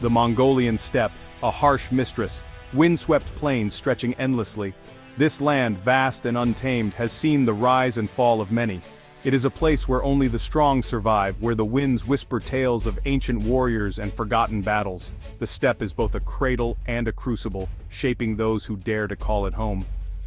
The Mongolian steppe, a harsh mistress, windswept plains stretching endlessly. This land, vast and untamed, has seen the rise and fall of many. It is a place where only the strong survive, where the winds whisper tales of ancient warriors and forgotten battles. The steppe is both a cradle and a crucible, shaping those who dare to call it home.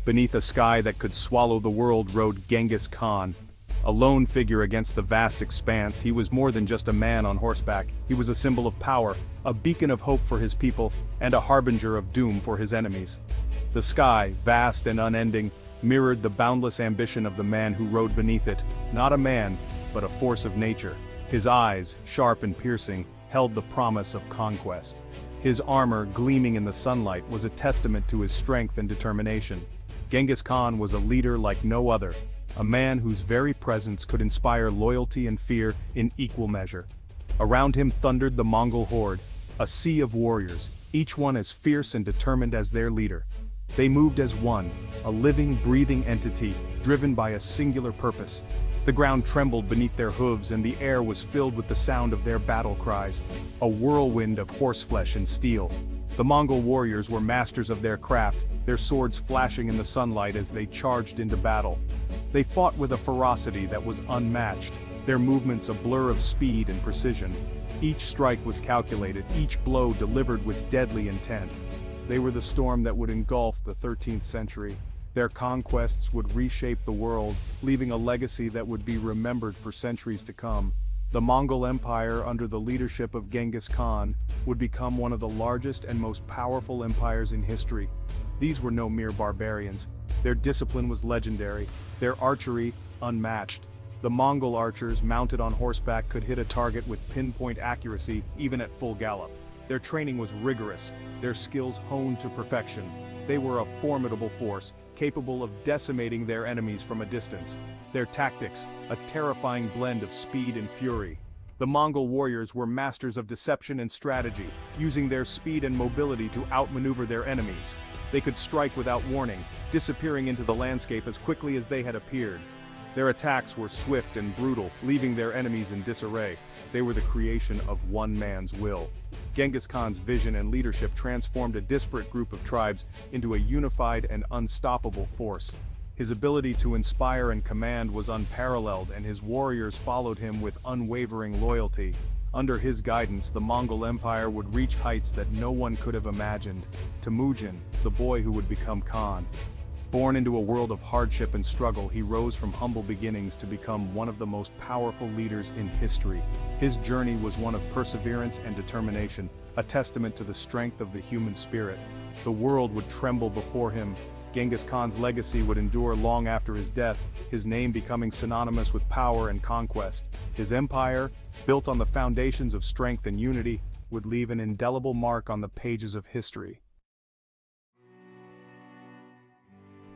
Beneath a sky that could swallow the world rode Genghis Khan. A lone figure against the vast expanse, he was more than just a man on horseback. He was a symbol of power, a beacon of hope for his people, and a harbinger of doom for his enemies. The sky, vast and unending, mirrored the boundless ambition of the man who rode beneath it, not a man, but a force of nature. His eyes, sharp and piercing, held the promise of conquest. His armor, gleaming in the sunlight, was a testament to his strength and determination. Genghis Khan was a leader like no other, a man whose very presence could inspire loyalty and fear in equal measure. Around him thundered the Mongol Horde, a sea of warriors, each one as fierce and determined as their leader. They moved as one, a living, breathing entity, driven by a singular purpose. The ground trembled beneath their hooves and the air was filled with the sound of their battle cries, a whirlwind of horseflesh and steel. The Mongol warriors were masters of their craft, their swords flashing in the sunlight as they charged into battle. They fought with a ferocity that was unmatched, their movements a blur of speed and precision. Each strike was calculated, each blow delivered with deadly intent. They were the storm that would engulf the 13th century. Their conquests would reshape the world, leaving a legacy that would be remembered for centuries to come. The Mongol Empire, under the leadership of Genghis Khan, would become one of the largest and most powerful empires in history. These were no mere barbarians. Their discipline was legendary, their archery unmatched. The Mongol archers, mounted on horseback, could hit a target with pinpoint accuracy, even at full gallop. Their training was rigorous, their skills honed to perfection. They were a formidable force, capable of decimating their enemies from a distance. Their tactics, a terrifying blend of speed and fury. The Mongol warriors were masters of deception and strategy, using their speed and mobility to outmaneuver their enemies. They could strike without warning, disappearing into the landscape as quickly as they had appeared. Their attacks were swift and brutal, leaving their enemies in disarray. They were the creation of one man's will. Genghis Khan's vision and leadership transformed a disparate group of tribes into a unified and unstoppable force. His ability to inspire and command was unparalleled, and his warriors followed him with unwavering loyalty. Under his guidance, the Mongol Empire would reach heights that no one could have imagined. Temujin, the boy who would become Khan. Born into a world of hardship and struggle, he rose from humble beginnings to become one of the most powerful leaders in history. His journey was one of perseverance and determination, a testament to the strength of the human spirit. The world would tremble before him. Genghis Khan's legacy would endure long after his death, his name becoming synonymous with power and conquest. His empire, built on the foundations of strength and unity, would leave an indelible mark on the pages of history.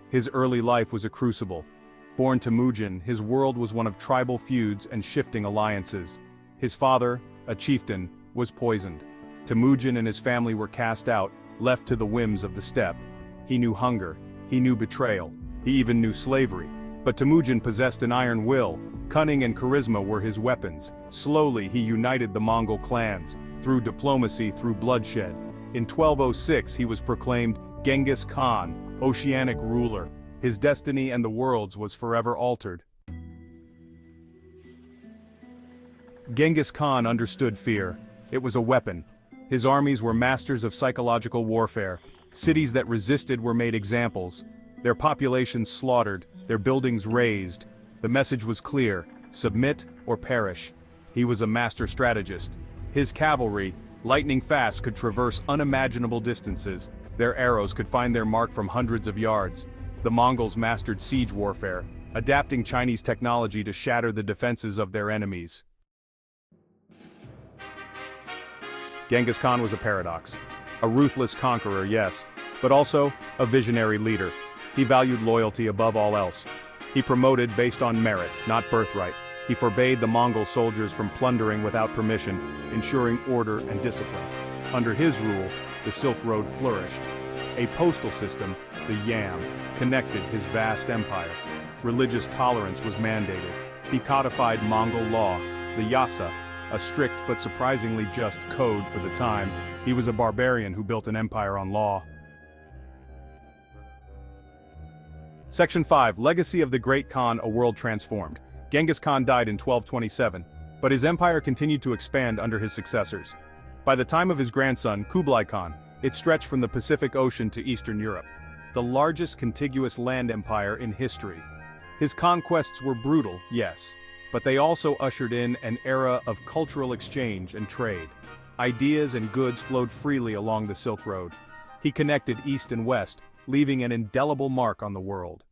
His early life was a crucible. Born Temujin, his world was one of tribal feuds and shifting alliances. His father, a chieftain, was poisoned. Temujin and his family were cast out, left to the whims of the steppe. He knew hunger, he knew betrayal, he even knew slavery. But Temujin possessed an iron will. Cunning and charisma were his weapons. Slowly he united the Mongol clans, through diplomacy, through bloodshed. In 1206 he was proclaimed Genghis Khan, oceanic ruler. His destiny and the world's was forever altered. Genghis Khan understood fear. It was a weapon. His armies were masters of psychological warfare. Cities that resisted were made examples. Their populations slaughtered, their buildings razed. The message was clear: submit or perish. He was a master strategist. His cavalry, lightning fast, could traverse unimaginable distances. Their arrows could find their mark from hundreds of yards. The Mongols mastered siege warfare, adapting Chinese technology to shatter the defenses of their enemies. Genghis Khan was a paradox. A ruthless conqueror, yes, but also a visionary leader. He valued loyalty above all else. He promoted based on merit, not birthright. He forbade the Mongol soldiers from plundering without permission, ensuring order and discipline. Under his rule, the Silk Road flourished. A postal system, the Yam, connected his vast empire. Religious tolerance was mandated. He codified Mongol law, the Yasa, a strict but surprisingly just code for the time. He was a barbarian who built an empire on law. Section 5. Legacy of the Great Khan, a world transformed. Genghis Khan died in 1227, but his empire continued to expand under his successors. By the time of his grandson, Kublai Khan, it stretched from the Pacific Ocean to Eastern Europe, the largest contiguous land empire in history. His conquests were brutal, yes, but they also ushered in an era of cultural exchange and trade. Ideas and goods flowed freely along the Silk Road. He connected East and West, leaving an indelible mark on the world.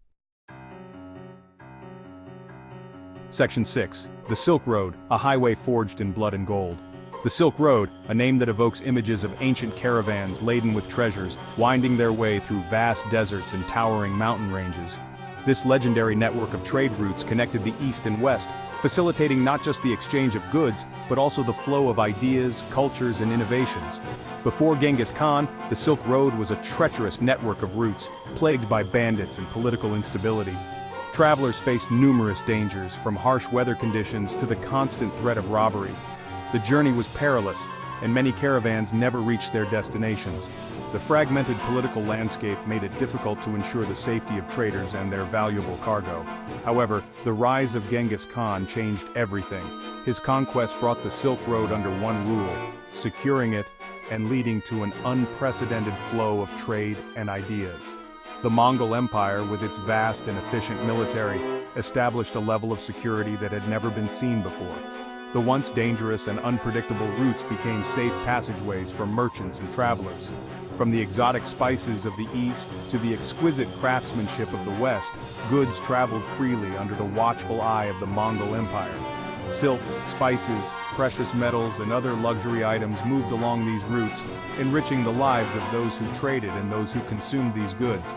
Section 6. The Silk Road, a highway forged in blood and gold. The Silk Road, a name that evokes images of ancient caravans laden with treasures, winding their way through vast deserts and towering mountain ranges. This legendary network of trade routes connected the East and West, facilitating not just the exchange of goods, but also the flow of ideas, cultures, and innovations. Before Genghis Khan, the Silk Road was a treacherous network of routes, plagued by bandits and political instability. Travelers faced numerous dangers, from harsh weather conditions to the constant threat of robbery. The journey was perilous, and many caravans never reached their destinations. The fragmented political landscape made it difficult to ensure the safety of traders and their valuable cargo. However, the rise of Genghis Khan changed everything. His conquest brought the Silk Road under one rule, securing it and leading to an unprecedented flow of trade and ideas. The Mongol Empire, with its vast and efficient military, established a level of security that had never been seen before. The once dangerous and unpredictable routes became safe passageways for merchants and travelers. From the exotic spices of the East to the exquisite craftsmanship of the West, goods traveled freely under the watchful eye of the Mongol Empire. Silk, spices, precious metals, and other luxury items moved along these routes, enriching the lives of those who traded and those who consumed these goods.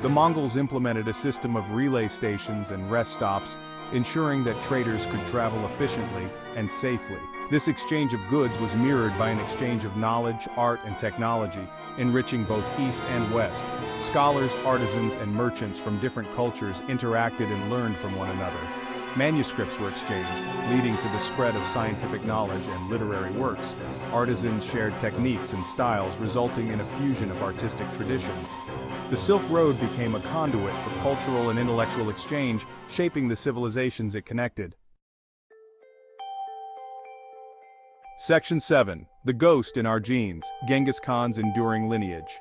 The Mongols implemented a system of relay stations and rest stops, ensuring that traders could travel efficiently and safely. This exchange of goods was mirrored by an exchange of knowledge, art, and technology, enriching both East and West. Scholars, artisans, and merchants from different cultures interacted and learned from one another. Manuscripts were exchanged, leading to the spread of scientific knowledge and literary works. Artisans shared techniques and styles, resulting in a fusion of artistic traditions. The Silk Road became a conduit for cultural and intellectual exchange, shaping the civilizations it connected. Section 7. The Ghost in Our Genes, Genghis Khan's Enduring Lineage.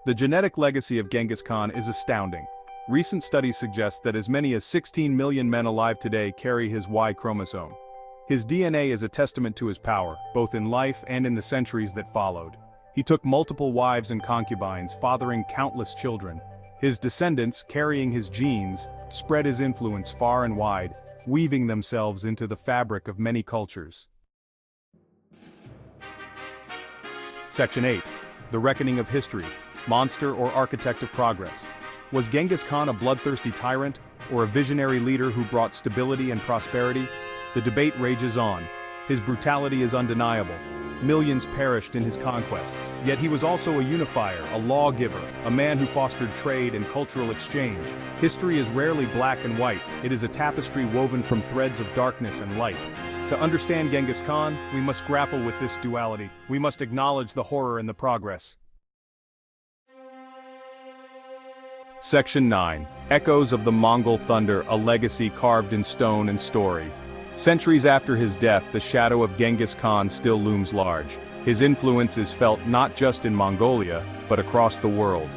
The genetic legacy of Genghis Khan is astounding. Recent studies suggest that as many as 16 million men alive today carry his Y chromosome. His DNA is a testament to his power, both in life and in the centuries that followed. He took multiple wives and concubines, fathering countless children. His descendants, carrying his genes, spread his influence far and wide, weaving themselves into the fabric of many cultures. Section 8. The Reckoning of History, Monster or Architect of Progress. Was Genghis Khan a bloodthirsty tyrant, or a visionary leader who brought stability and prosperity? The debate rages on. His brutality is undeniable. Millions perished in his conquests, yet he was also a unifier, a lawgiver, a man who fostered trade and cultural exchange. History is rarely black and white, it is a tapestry woven from threads of darkness and light. To understand Genghis Khan, we must grapple with this duality. We must acknowledge the horror and the progress. Section 9. Echoes of the Mongol Thunder, a legacy carved in stone and story. Centuries after his death, the shadow of Genghis Khan still looms large. His influence is felt not just in Mongolia, but across the world.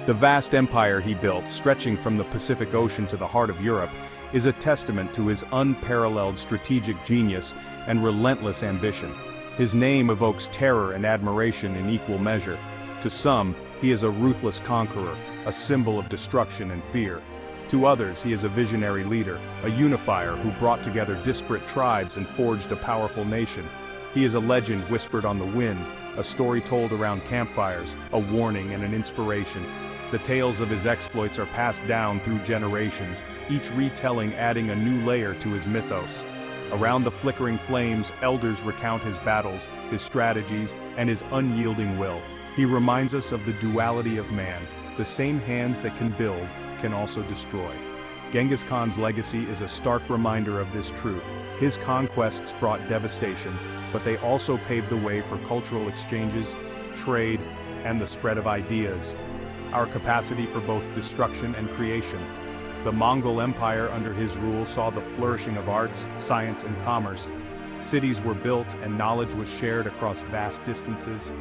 The vast empire he built, stretching from the Pacific Ocean to the heart of Europe, is a testament to his unparalleled strategic genius and relentless ambition. His name evokes terror and admiration in equal measure. To some, he is a ruthless conqueror, a symbol of destruction and fear. To others, he is a visionary leader, a unifier who brought together disparate tribes and forged a powerful nation. He is a legend whispered on the wind, a story told around campfires, a warning and an inspiration. The tales of his exploits are passed down through generations, each retelling adding a new layer to his mythos. Around the flickering flames, elders recount his battles, his strategies, and his unyielding will. He reminds us of the duality of man. The same hands that can build can also destroy. Genghis Khan's legacy is a stark reminder of this truth. His conquests brought devastation, but they also paved the way for cultural exchanges, trade, and the spread of ideas. Our capacity for both destruction and creation. The Mongol Empire under his rule saw the flourishing of arts, science, and commerce. Cities were built and knowledge was shared across vast distances.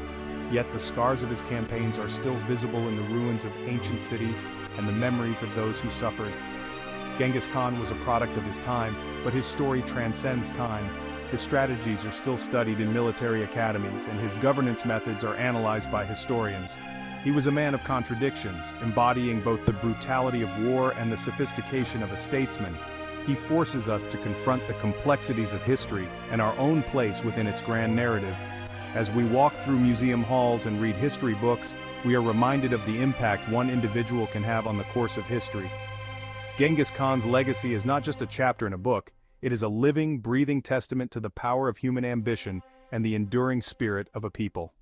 Yet the scars of his campaigns are still visible in the ruins of ancient cities and the memories of those who suffered. Genghis Khan was a product of his time, but his story transcends time. His strategies are still studied in military academies, and his governance methods are analyzed by historians. He was a man of contradictions, embodying both the brutality of war and the sophistication of a statesman. He forces us to confront the complexities of history and our own place within its grand narrative. As we walk through museum halls and read history books, we are reminded of the impact one individual can have on the course of history. Genghis Khan's legacy is not just a chapter in a book, it is a living, breathing testament to the power of human ambition and the enduring spirit of a people.